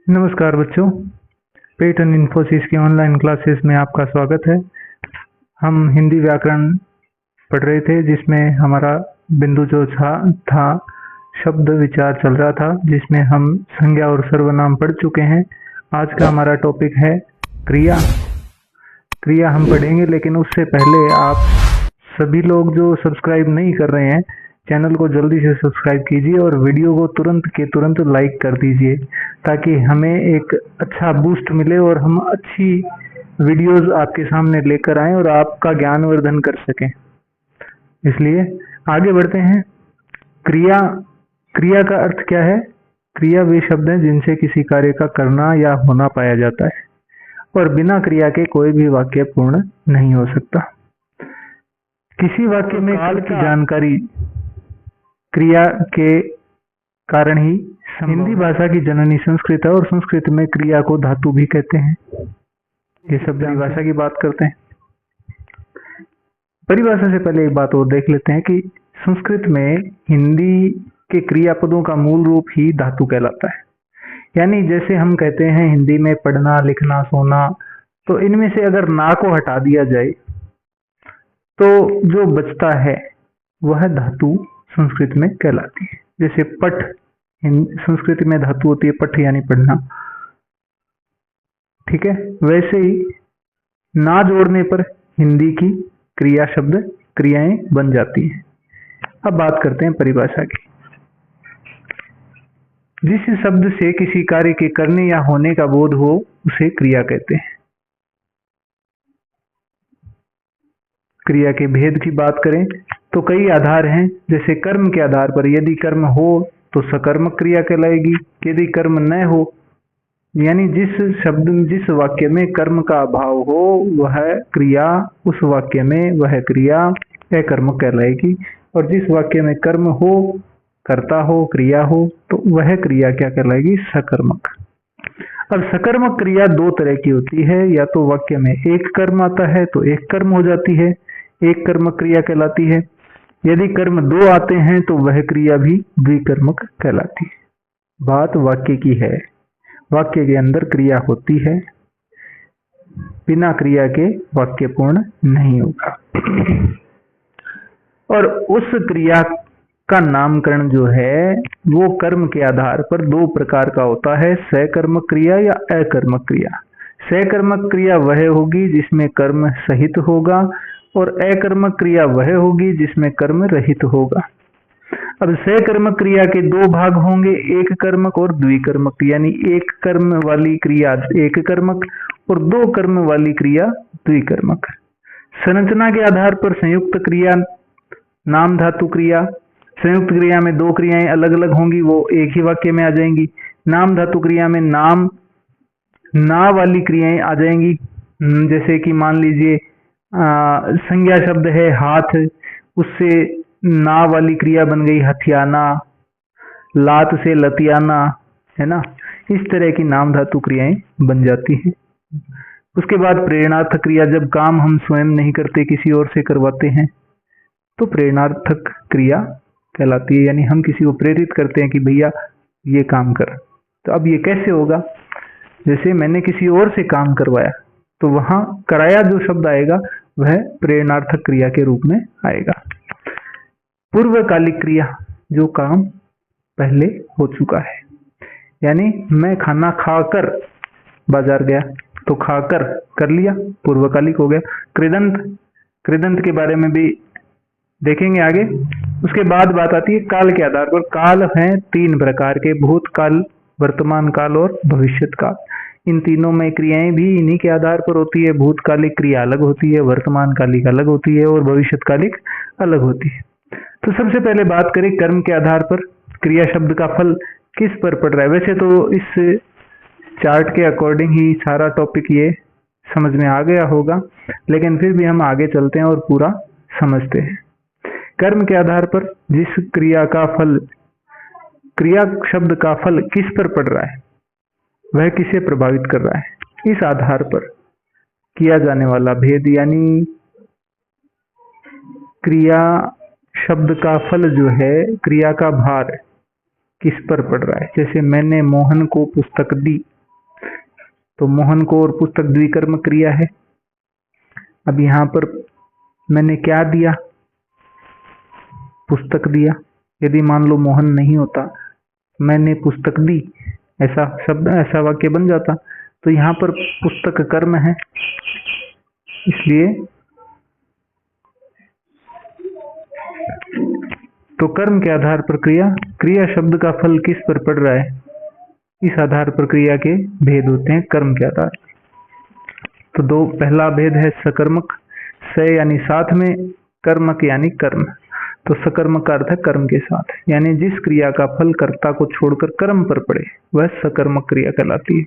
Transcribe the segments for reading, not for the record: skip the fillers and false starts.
नमस्कार बच्चों, पेटर्न इन्फोसिस की ऑनलाइन क्लासेस में आपका स्वागत है। हम हिंदी व्याकरण पढ़ रहे थे जिसमें हमारा बिंदु जो था शब्द विचार चल रहा था, जिसमें हम संज्ञा और सर्वनाम पढ़ चुके हैं। आज का हमारा टॉपिक है क्रिया। क्रिया हम पढ़ेंगे, लेकिन उससे पहले आप सभी लोग जो सब्सक्राइब नहीं कर रहे हैं चैनल को जल्दी से सब्सक्राइब कीजिए और वीडियो को तुरंत के तुरंत लाइक कर दीजिए, ताकि हमें एक अच्छा बूस्ट मिले और हम अच्छी वीडियोस आपके सामने लेकर आएं और आपका ज्ञानवर्धन कर सकें। इसलिए आगे बढ़ते हैं। क्रिया क्रिया का अर्थ क्या है? क्रिया वे शब्द हैं जिनसे किसी कार्य का करना या होना पाया जाता है, और बिना क्रिया के कोई भी वाक्य पूर्ण नहीं हो सकता। किसी वाक्य में काल की जानकारी क्रिया के कारण ही हिंदी भाषा की जननी संस्कृत है, और संस्कृत में क्रिया को धातु भी कहते हैं। ये सब परिभाषा की बात करते हैं। परिभाषा से पहले एक बात और देख लेते हैं कि संस्कृत में हिंदी के क्रियापदों का मूल रूप ही धातु कहलाता है। यानी जैसे हम कहते हैं हिंदी में पढ़ना, लिखना, सोना, तो इनमें से अगर ना को हटा दिया जाए तो जो बचता है वह धातु संस्कृत में कहलाती है। जैसे पठ संस्कृत में धातु होती है पठ, यानी पढ़ना। ठीक है, वैसे ही ना जोड़ने पर हिंदी की क्रिया शब्द क्रियाएं बन जाती हैं। अब बात करते हैं परिभाषा की। जिस शब्द से किसी कार्य के करने या होने का बोध हो उसे क्रिया कहते हैं। क्रिया के भेद की बात करें तो कई आधार हैं। जैसे कर्म के आधार पर, यदि कर्म हो तो सकर्मक क्रिया कहलाएगी, यदि कर्म न हो, यानी जिस वाक्य में कर्म का अभाव हो वह क्रिया, उस वाक्य में वह क्रिया अकर्मक कहलाएगी। और जिस वाक्य में कर्म हो, कर्ता हो, क्रिया हो, तो वह क्रिया क्या कहलाएगी? सकर्मक। अब सकर्मक क्रिया दो तरह की होती है। या तो वाक्य में एक कर्म आता है तो एक कर्म हो जाती है, एक कर्मक क्रिया कहलाती है। यदि कर्म दो आते हैं तो वह क्रिया भी द्विकर्मक कहलाती है। बात वाक्य की है। वाक्य के अंदर क्रिया होती है, बिना क्रिया के वाक्य पूर्ण नहीं होगा। और उस क्रिया का नामकरण जो है वो कर्म के आधार पर दो प्रकार का होता है, सकर्मक क्रिया या अकर्मक क्रिया। सकर्मक क्रिया वह होगी जिसमें कर्म सहित होगा, और अकर्मक क्रिया वह होगी जिसमें कर्म रहित होगा। अब सकर्मक क्रिया के दो भाग होंगे, एक कर्मक और द्विकर्मक। यानी एक कर्म वाली क्रिया एक कर्मक और दो कर्म वाली क्रिया द्विकर्मक। संरचना के आधार पर संयुक्त क्रिया नाम धातु क्रिया। संयुक्त क्रिया में दो क्रियाएं अलग अलग होंगी, वो एक ही वाक्य में आ जाएंगी। नाम धातु क्रिया में नाम ना वाली क्रियाएं आ जाएंगी। जैसे कि मान लीजिए संज्ञा शब्द है हाथ, उससे ना वाली क्रिया बन गई हथियाना, लात से लतियाना, है ना। इस तरह की नाम धातु क्रियाएं बन जाती हैं। उसके बाद प्रेरणार्थक क्रिया, जब काम हम स्वयं नहीं करते किसी और से करवाते हैं तो प्रेरणार्थक क्रिया कहलाती है। यानी हम किसी को प्रेरित करते हैं कि भैया ये काम कर। तो अब ये कैसे होगा? जैसे मैंने किसी और से काम करवाया तो वहां कराया जो शब्द आएगा वह प्रेरणार्थक क्रिया के रूप में आएगा। पूर्वकालिक क्रिया, जो काम पहले हो चुका है। यानी मैं खाना खाकर बाजार गया तो खाकर कर लिया, पूर्वकालिक हो गया। कृदंत, कृदंत के बारे में भी देखेंगे आगे। उसके बाद बात आती है काल के आधार पर। काल हैं तीन प्रकार के, भूतकाल, वर्तमान काल और भविष्यत काल। इन तीनों में क्रियाएं भी इन्हीं के आधार पर होती है। भूतकालिक क्रिया अलग होती है, वर्तमानकालिक अलग होती है और भविष्यकालिक अलग होती है। तो सबसे पहले बात करें कर्म के आधार पर क्रिया शब्द का फल किस पर पड़ रहा है। वैसे तो इस चार्ट के अकॉर्डिंग ही सारा टॉपिक ये समझ में आ गया होगा, लेकिन फिर भी हम आगे चलते हैं और पूरा समझते हैं। कर्म के आधार पर जिस क्रिया का फल, क्रिया शब्द का फल किस पर पड़ रहा है, वह किसे प्रभावित कर रहा है, इस आधार पर किया जाने वाला भेद, यानी क्रिया शब्द का फल जो है, क्रिया का भार किस पर पड़ रहा है। जैसे मैंने मोहन को पुस्तक दी, तो मोहन को और पुस्तक द्विकर्म क्रिया है। अब यहाँ पर मैंने क्या दिया, पुस्तक दिया। यदि मान लो मोहन नहीं होता, मैंने पुस्तक दी, ऐसा शब्द, ऐसा वाक्य बन जाता। तो यहाँ पर पुस्तक कर्म है, इसलिए तो कर्म के आधार पर क्रिया, क्रिया शब्द का फल किस पर पड़ रहा है, इस आधार पर क्रिया के भेद होते हैं कर्म के आधार। तो दो, पहला भेद है सकर्मक, स यानी साथ में, कर्मक यानी कर्म। तो सकर्मक का अर्थ है कर्म के साथ, यानी जिस क्रिया का फल कर्ता को छोड़कर कर्म पर पड़े वह सकर्मक क्रिया कहलाती है।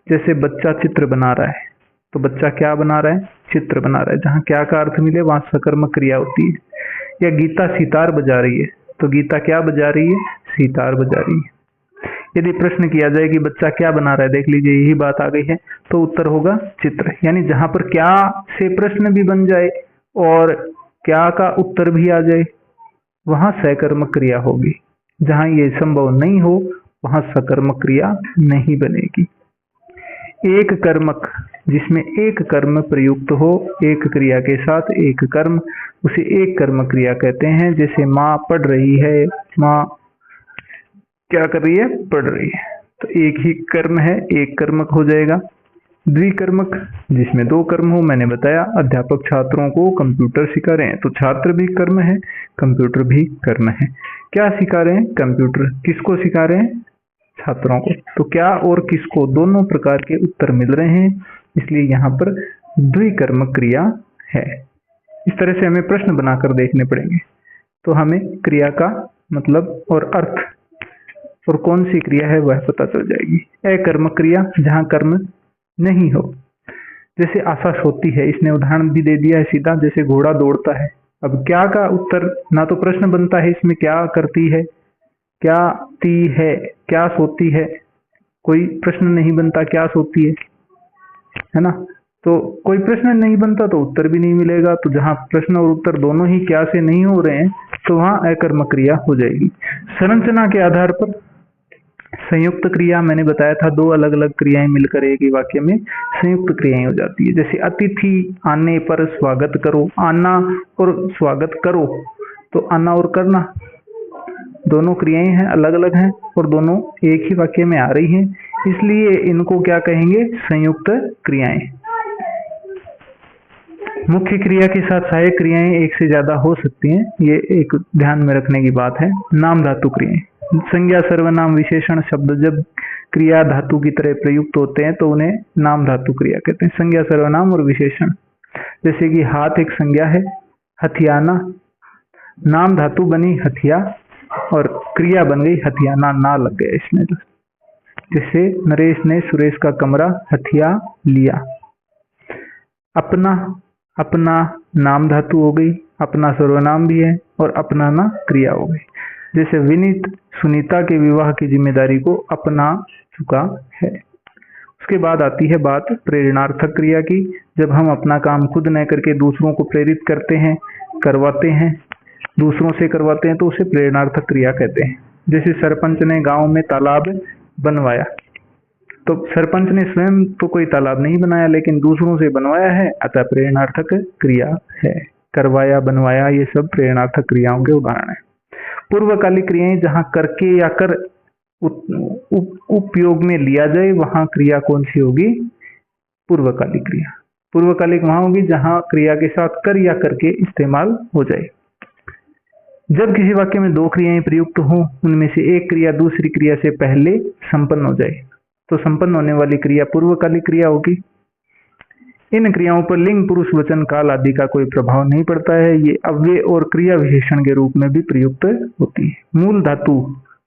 जैसे बच्चा चित्र बना रहा है, तो बच्चा क्या बना रहा है, चित्र बना रहा है। जहाँ क्या का अर्थ मिले वहां सकर्मक क्रिया होती है। या गीता सितार बजा रही है, तो गीता क्या बजा रही है, सितार बजा रही है। यदि प्रश्न किया जाए कि बच्चा क्या बना रहा है, देख लीजिए यही बात आ गई है, तो उत्तर होगा चित्र। यानी जहां पर क्या से प्रश्न भी बन जाए और क्या का उत्तर भी आ जाए वहां सकर्मक क्रिया होगी। जहां ये संभव नहीं हो वहां सकर्मक क्रिया नहीं बनेगी। एक कर्मक, जिसमें एक कर्म प्रयुक्त हो, एक क्रिया के साथ एक कर्म, उसे एक कर्म क्रिया कहते हैं। जैसे माँ पढ़ रही है, माँ क्या कर रही है, पढ़ रही है, तो एक ही कर्म है, एक कर्मक हो जाएगा। द्विकर्मक, जिसमें दो कर्म हो, मैंने बताया अध्यापक छात्रों को कंप्यूटर सिखा रहे हैं, तो छात्र भी कर्म है, कंप्यूटर भी कर्म है। क्या सिखा रहे हैं, कंप्यूटर। किसको सिखा रहे हैं, छात्रों को। तो क्या और किसको, दोनों प्रकार के उत्तर मिल रहे हैं, इसलिए यहाँ पर द्विकर्मक क्रिया है। इस तरह से हमें प्रश्न बनाकर देखने पड़ेंगे, तो हमें क्रिया का मतलब और अर्थ और कौन सी क्रिया है वह पता चल जाएगी। अकर्मक क्रिया, जहां कर्म नहीं हो, जैसे आशा सोती है, इसने उदाहरण भी दे दिया है सीधा, जैसे घोड़ा दौड़ता है। अब क्या का उत्तर, ना तो प्रश्न बनता है इसमें क्या करती है, क्या ती है, क्या सोती है, कोई प्रश्न नहीं बनता, क्या सोती है ना। तो कोई प्रश्न नहीं बनता तो उत्तर भी नहीं मिलेगा। तो जहां प्रश्न और उत्तर दोनों ही क्या से नहीं हो रहे हैं तो वहां अकर्मक क्रिया हो जाएगी। संरचना के आधार पर संयुक्त क्रिया, मैंने बताया था दो अलग अलग क्रियाएं मिलकर एक ही वाक्य में संयुक्त क्रियाएं हो जाती है। जैसे अतिथि आने पर स्वागत करो, आना और स्वागत करो, तो आना और करना दोनों क्रियाएं हैं, अलग अलग हैं और दोनों एक ही वाक्य में आ रही हैं, इसलिए इनको क्या कहेंगे, संयुक्त क्रियाएं। मुख्य क्रिया के साथ सहायक क्रियाएं एक से ज्यादा हो सकती हैं, ये एक ध्यान में रखने की बात है। नाम धातु क्रियाएं, संज्ञा सर्वनाम विशेषण शब्द जब क्रिया धातु की तरह प्रयुक्त होते हैं तो उन्हें नाम धातु क्रिया कहते हैं। संज्ञा सर्वनाम और विशेषण, जैसे कि हाथ एक संज्ञा है, हथियाना, नाम धातु बनी हथिया और क्रिया बन गई हथियाना, ना लग गया इसमें। तो जैसे नरेश ने सुरेश का कमरा हथिया लिया। अपना, अपना नाम धातु हो गई, अपना सर्वनाम भी है और अपनाना क्रिया हो गई। जैसे विनीत सुनीता के विवाह की जिम्मेदारी को अपना चुका है। उसके बाद आती है बात प्रेरणार्थक क्रिया की। जब हम अपना काम खुद न करके दूसरों को प्रेरित करते हैं, करवाते हैं, दूसरों से करवाते हैं, तो उसे प्रेरणार्थक क्रिया कहते हैं। जैसे सरपंच ने गांव में तालाब बनवाया, तो सरपंच ने स्वयं तो कोई तालाब नहीं बनाया लेकिन दूसरों से बनवाया है, अतः प्रेरणार्थक क्रिया है। करवाया, बनवाया, ये सब प्रेरणार्थक क्रियाओं के उदाहरण है। पूर्वकालिक क्रियाएं, जहां करके या कर उपयोग में लिया जाए वहां क्रिया कौन सी होगी, पूर्वकालिक क्रिया। पूर्वकालिक वहां होगी जहां क्रिया के साथ कर या करके इस्तेमाल हो जाए। जब किसी वाक्य में दो क्रियाएं प्रयुक्त हो, उनमें से एक क्रिया दूसरी क्रिया से पहले संपन्न हो जाए, तो संपन्न होने वाली क्रिया पूर्वकालिक क्रिया होगी। इन क्रियाओं पर लिंग, पुरुष, वचन, काल आदि का कोई प्रभाव नहीं पड़ता है। ये अव्यय और क्रिया विशेषण के रूप में भी प्रयुक्त होती है। मूल धातु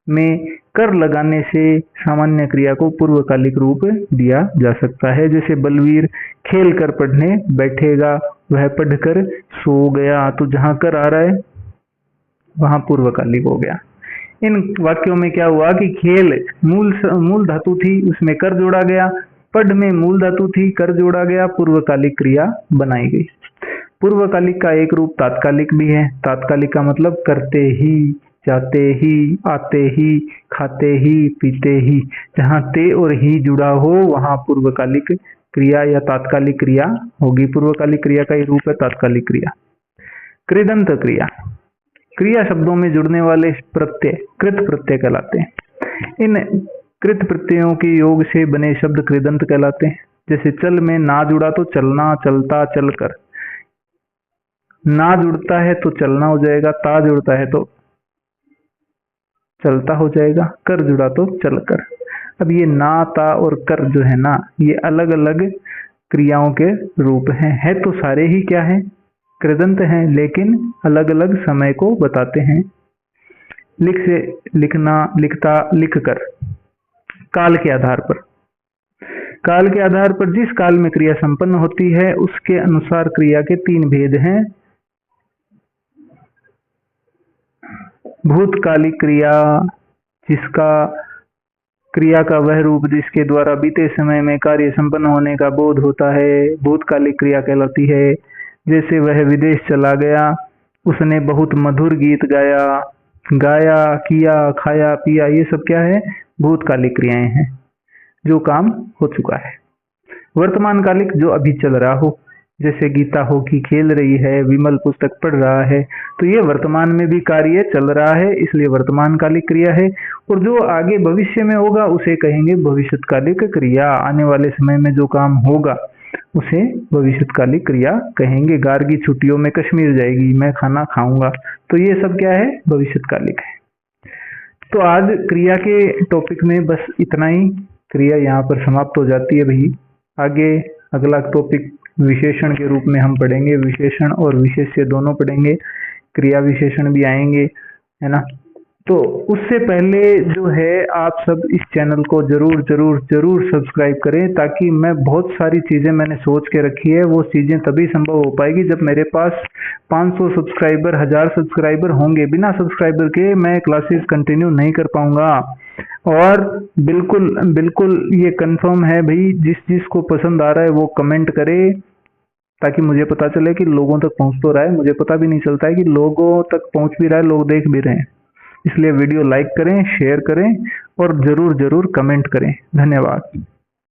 में कर लगाने से सामान्य क्रिया को पूर्वकालिक रूप दिया जा सकता है। जैसे बलवीर खेल कर पढ़ने बैठेगा, वह पढ़कर सो गया, तो जहां कर आ रहा है वहां पूर्वकालिक हो गया। इन वाक्यों में क्या हुआ कि खेल मूल धातु थी, उसमें कर जोड़ा गया, पढ़ में मूल धातु थी, कर जोड़ा गया, पूर्वकालिक क्रिया बनाई गई। पूर्वकालिक का एक रूप तात्कालिक भी है। तात्कालिक का मतलब करते ही, जाते ही, आते ही, खाते ही, पीते ही। जहाँ ते और ही जुड़ा हो वहां पूर्वकालिक क्रिया या तात्कालिक क्रिया होगी। पूर्वकालिक क्रिया का ही रूप है तात्कालिक क्रिया। कृदंत क्रिया, क्रिया शब्दों में जुड़ने वाले प्रत्यय कृत प्रत्यय कहलाते हैं। इन कृत प्रत्ययों के योग से बने शब्द कृदंत कहलाते हैं। जैसे चल में ना जुड़ा तो चलना, चलता, चलकर। ना जुड़ता है तो चलना हो जाएगा, ता जुड़ता है तो चलता हो जाएगा, कर जुड़ा तो चलकर। अब ये ना, ता और कर जो है ना, ये अलग अलग क्रियाओं के रूप हैं। है तो सारे ही क्या है, कृदंत हैं, लेकिन अलग अलग समय को बताते हैं। लिख से लिखना, लिखता, लिखकर। काल के आधार पर, काल के आधार पर जिस काल में क्रिया संपन्न होती है उसके अनुसार क्रिया के तीन भेद हैं। भूतकालिक क्रिया, जिसका क्रिया का वह रूप जिसके द्वारा बीते समय में कार्य संपन्न होने का बोध होता है, भूतकालिक क्रिया कहलाती है। जैसे वह विदेश चला गया, उसने बहुत मधुर गीत गाया। गाया, किया, खाया, पिया, ये सब क्या है, भूतकालिक क्रियाएं हैं, जो काम हो चुका है। वर्तमान कालिक, जो अभी चल रहा हो, जैसे गीता हो कि खेल रही है, विमल पुस्तक पढ़ रहा है, तो ये वर्तमान में भी कार्य चल रहा है, इसलिए वर्तमान कालिक क्रिया है। और जो आगे भविष्य में होगा उसे कहेंगे भविष्यकालिक क्रिया। आने वाले समय में जो काम होगा उसे भविष्यकालिक क्रिया कहेंगे। गार की छुट्टियों में कश्मीर जाएगी, मैं खाना खाऊंगा, तो ये सब क्या है, भविष्यकालिक है। तो आज क्रिया के टॉपिक में बस इतना ही। क्रिया यहाँ पर समाप्त हो जाती है भाई। आगे अगला टॉपिक विशेषण के रूप में हम पढ़ेंगे। विशेषण और विशेष्य दोनों पढ़ेंगे, क्रिया विशेषण भी आएंगे, है ना। तो उससे पहले जो है आप सब इस चैनल को जरूर जरूर जरूर सब्सक्राइब करें, ताकि मैं बहुत सारी चीज़ें मैंने सोच के रखी है, वो चीज़ें तभी संभव हो पाएगी जब मेरे पास 500 सब्सक्राइबर, 1000 सब्सक्राइबर होंगे। बिना सब्सक्राइबर के मैं क्लासेस कंटिन्यू नहीं कर पाऊंगा। और बिल्कुल बिल्कुल ये कंफर्म है भाई, जिस जिसको पसंद आ रहा है वो कमेंट करे, ताकि मुझे पता चले कि लोगों तक पहुंच तो रहा है। मुझे पता भी नहीं चलता है कि लोगों तक पहुंच भी रहा है, लोग देख भी रहे हैं। इसलिए वीडियो लाइक करें, शेयर करें और जरूर जरूर कमेंट करें। धन्यवाद।